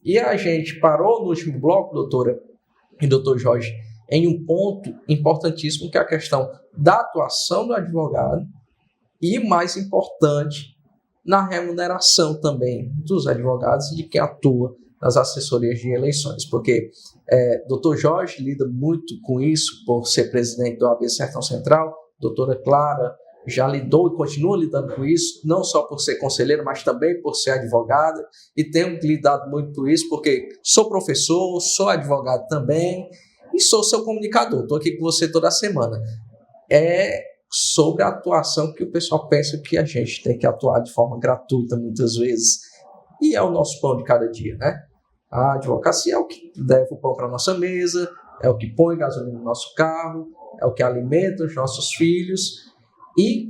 E a gente parou no último bloco, doutora e doutor Jorge, em um ponto importantíssimo, que é a questão da atuação do advogado e, mais importante, na remuneração também dos advogados e de quem atua nas assessorias de eleições, porque doutor Jorge lida muito com isso por ser presidente do OAB Sertão Central, doutora Clara já lidou e continua lidando com isso, não só por ser conselheira, mas também por ser advogada, e tenho lidado muito com isso, porque sou professor, sou advogado também, e sou seu comunicador, estou aqui com você toda semana. É sobre a atuação que o pessoal pensa que a gente tem que atuar de forma gratuita muitas vezes, e é o nosso pão de cada dia, né? A advocacia é o que leva o pão para a nossa mesa, é o que põe gasolina no nosso carro, é o que alimenta os nossos filhos, e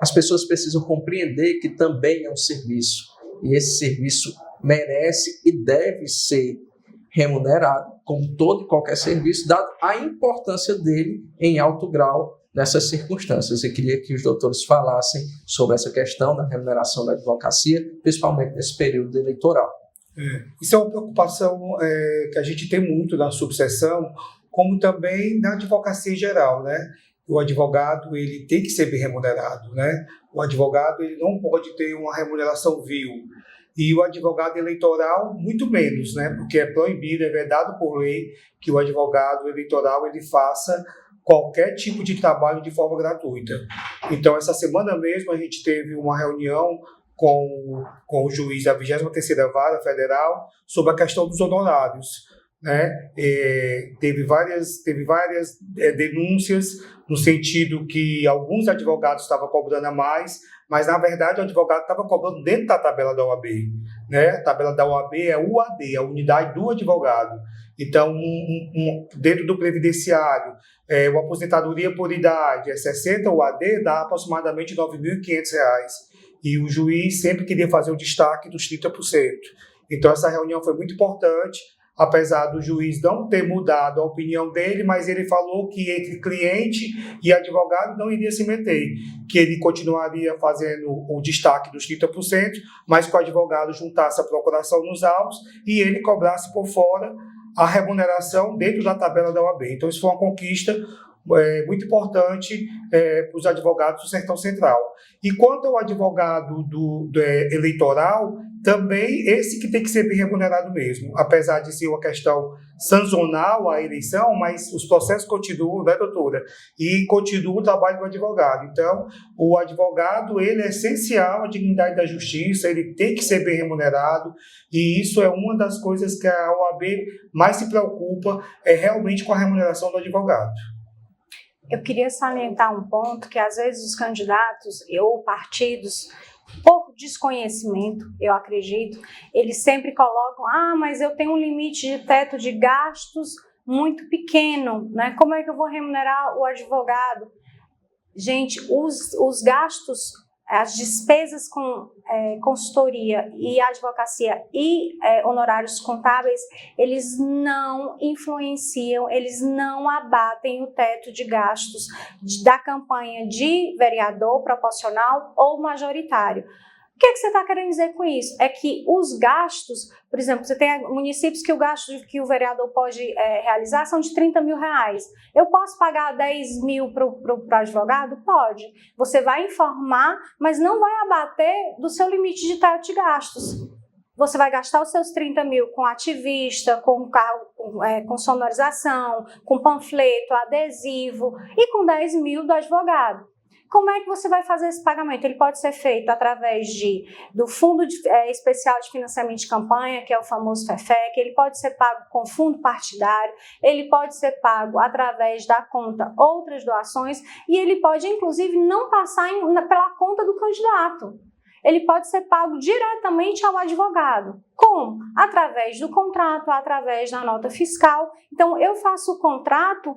as pessoas precisam compreender que também é um serviço, e esse serviço merece e deve ser remunerado, como todo e qualquer serviço, dado a importância dele em alto grau nessas circunstâncias. Eu queria que os doutores falassem sobre essa questão da remuneração da advocacia, principalmente nesse período eleitoral. Isso é uma preocupação que a gente tem muito na subseção, como também na advocacia em geral, né? O advogado ele tem que ser bem remunerado, né? O advogado ele não pode ter uma remuneração vil. E o advogado eleitoral, muito menos, né? Porque é proibido, é vedado por lei que o advogado eleitoral ele faça qualquer tipo de trabalho de forma gratuita. Então, essa semana mesmo, a gente teve uma reunião com o juiz da 23ª Vara Federal sobre a questão dos honorários, né? Teve várias denúncias no sentido que alguns advogados estavam cobrando a mais, mas na verdade o advogado estava cobrando dentro da tabela da OAB, né? A tabela da OAB é UAD, a unidade do advogado. Então, dentro do previdenciário, uma aposentadoria por idade é 60 UAD, dá aproximadamente R$ 9.500. E o juiz sempre queria fazer o destaque dos 30%. Então, essa reunião foi muito importante, apesar do juiz não ter mudado a opinião dele, mas ele falou que entre cliente e advogado não iria se meter, que ele continuaria fazendo o destaque dos 30%, mas que o advogado juntasse a procuração nos autos e ele cobrasse por fora a remuneração dentro da tabela da OAB. Então, isso foi uma conquista muito importante para os advogados do Sertão Central. E quanto ao advogado eleitoral, também esse que tem que ser bem remunerado mesmo, apesar de ser uma questão sancional à eleição, mas os processos continuam, né, doutora? E continua o trabalho do advogado. Então, o advogado, ele é essencial à dignidade da justiça, ele tem que ser bem remunerado, e isso é uma das coisas que a OAB mais se preocupa, realmente com a remuneração do advogado. Eu queria salientar um ponto que, às vezes, os candidatos ou partidos, por desconhecimento, eu acredito, eles sempre colocam, mas eu tenho um limite de teto de gastos muito pequeno, né? Como é que eu vou remunerar o advogado? Gente, os gastos, as despesas com consultoria e advocacia e honorários contábeis, eles não influenciam, eles não abatem o teto de gastos da campanha de vereador proporcional ou majoritário. O que você está querendo dizer com isso? É que os gastos, por exemplo, você tem municípios que o gasto que o vereador pode realizar são de R$30 mil. Eu posso pagar 10 mil para o advogado? Pode. Você vai informar, mas não vai abater do seu limite de teto de gastos. Você vai gastar os seus 30 mil com ativista, com sonorização, com panfleto, adesivo e com 10 mil do advogado. Como é que você vai fazer esse pagamento? Ele pode ser feito através do Fundo Especial de Financiamento de Campanha, que é o famoso FEFEC, ele pode ser pago com fundo partidário, ele pode ser pago através da conta outras doações e ele pode, inclusive, não passar pela conta do candidato. Ele pode ser pago diretamente ao advogado. Como? Através do contrato, através da nota fiscal. Então, eu faço o contrato,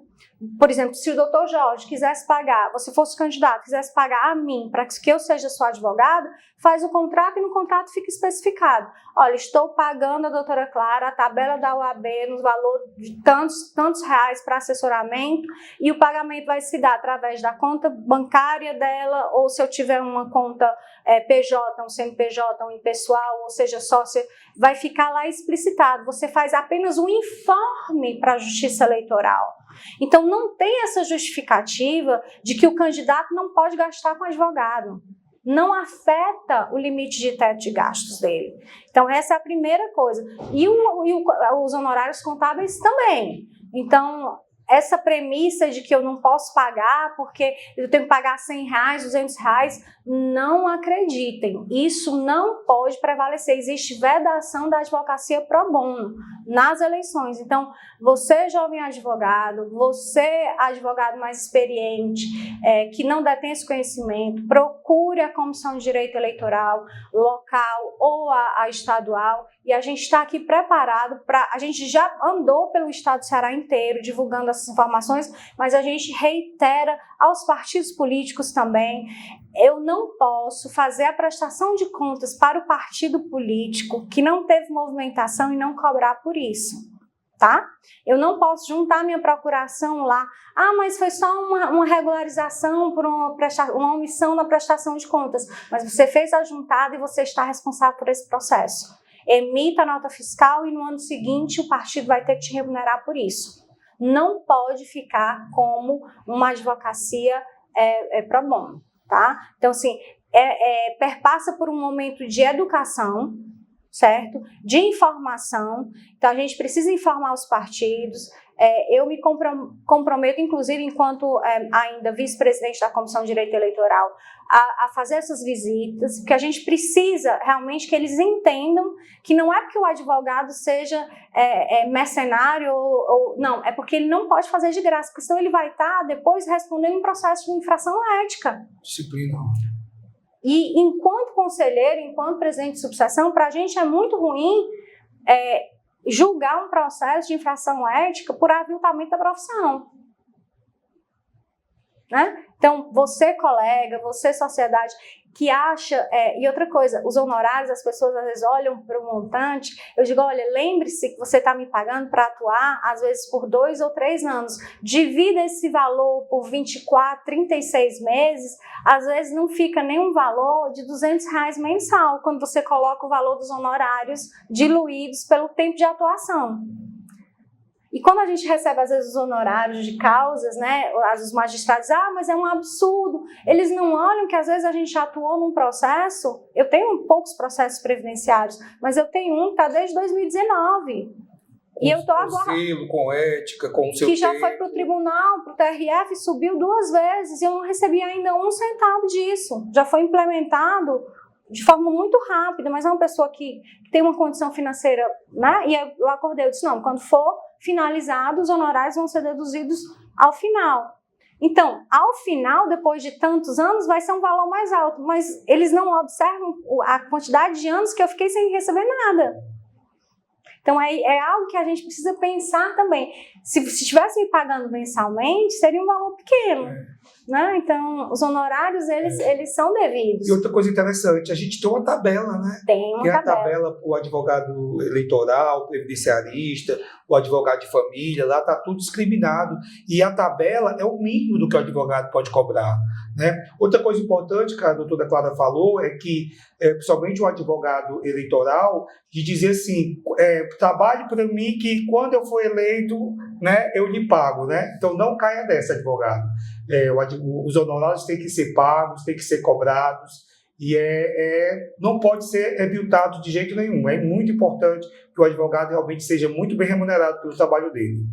por exemplo, se o doutor Jorge quisesse pagar, você fosse candidato, quisesse pagar a mim para que eu seja sua advogada, faz o contrato e no contrato fica especificado. Olha, estou pagando a doutora Clara a tabela da OAB no valor de tantos reais para assessoramento e o pagamento vai se dar através da conta bancária dela ou se eu tiver uma conta PJ, um CNPJ, um impessoal, ou seja, sócia vai ficar lá explicitado. Você faz apenas um informe para a Justiça Eleitoral. Então, não tem essa justificativa de que o candidato não pode gastar com advogado. Não afeta o limite de teto de gastos dele. Então, essa é a primeira coisa. E os honorários contábeis também. Então, essa premissa de que eu não posso pagar porque eu tenho que pagar R$100, R$200, não acreditem. Isso não pode prevalecer. Existe vedação da advocacia pro bono nas eleições. Então, você, jovem advogado, você, advogado mais experiente, que não detém esse conhecimento, procure a Comissão de Direito Eleitoral local ou a estadual, e a gente está aqui preparado para... A gente já andou pelo estado do Ceará inteiro divulgando essas informações, mas a gente reitera aos partidos políticos também. Eu não posso fazer a prestação de contas para o partido político que não teve movimentação e não cobrar por isso, tá? Eu não posso juntar minha procuração lá. Ah, mas foi só uma regularização por uma omissão na prestação de contas. Mas você fez a juntada e você está responsável por esse processo. Emita a nota fiscal e no ano seguinte o partido vai ter que te remunerar por isso. Não pode ficar como uma advocacia pro bono, tá? Então, assim, perpassa por um momento de educação, certo? De informação. Então, a gente precisa informar os partidos. Eu me comprometo, inclusive, enquanto ainda vice-presidente da Comissão de Direito Eleitoral, a fazer essas visitas, porque a gente precisa realmente que eles entendam que não é porque o advogado seja mercenário não, é porque ele não pode fazer de graça, porque senão ele vai estar depois respondendo um processo de infração ética. Disciplina. E enquanto conselheiro, enquanto presidente de subseção, para a gente é muito ruim julgar um processo de infração ética por aviltamento da profissão. Né? Então, você, colega, você, sociedade, que acha... e outra coisa, os honorários, as pessoas às vezes olham para o montante, eu digo, olha, lembre-se que você está me pagando para atuar, às vezes por 2 ou 3 anos. Divida esse valor por 24, 36 meses, às vezes não fica nenhum valor de R$200 mensal, quando você coloca o valor dos honorários diluídos pelo tempo de atuação. E quando a gente recebe, às vezes, os honorários de causas, né, os magistrados, mas é um absurdo. Eles não olham que, às vezes, a gente atuou num processo, eu tenho poucos processos previdenciários, mas eu tenho um que está desde 2019. E eu estou agora... Com ética, com o seu que já tempo. foi para o tribunal, para o TRF, subiu 2 vezes, e eu não recebi ainda 1 centavo disso. Já foi implementado de forma muito rápida, mas é uma pessoa que tem uma condição financeira, né? E eu acordei, eu disse, não, quando for finalizado, os honorários vão ser deduzidos ao final. Então, ao final, depois de tantos anos, vai ser um valor mais alto, mas eles não observam a quantidade de anos que eu fiquei sem receber nada. Então, é algo que a gente precisa pensar também. Se estivesse me pagando mensalmente, seria um valor pequeno. Né? Então, os honorários, eles são devidos. E outra coisa interessante, a gente tem uma tabela, né? Tem uma tabela para o advogado eleitoral, o previdenciarista, o advogado de família, lá está tudo discriminado. E a tabela é o mínimo do que o advogado pode cobrar. Né? Outra coisa importante que a doutora Clara falou é que, principalmente o advogado eleitoral, de dizer assim, trabalhe para mim que quando eu for eleito, né, eu lhe pago. Né? Então não caia dessa, advogado. Os honorários têm que ser pagos, têm que ser cobrados, e não pode ser aviltado de jeito nenhum. É muito importante que o advogado realmente seja muito bem remunerado pelo trabalho dele.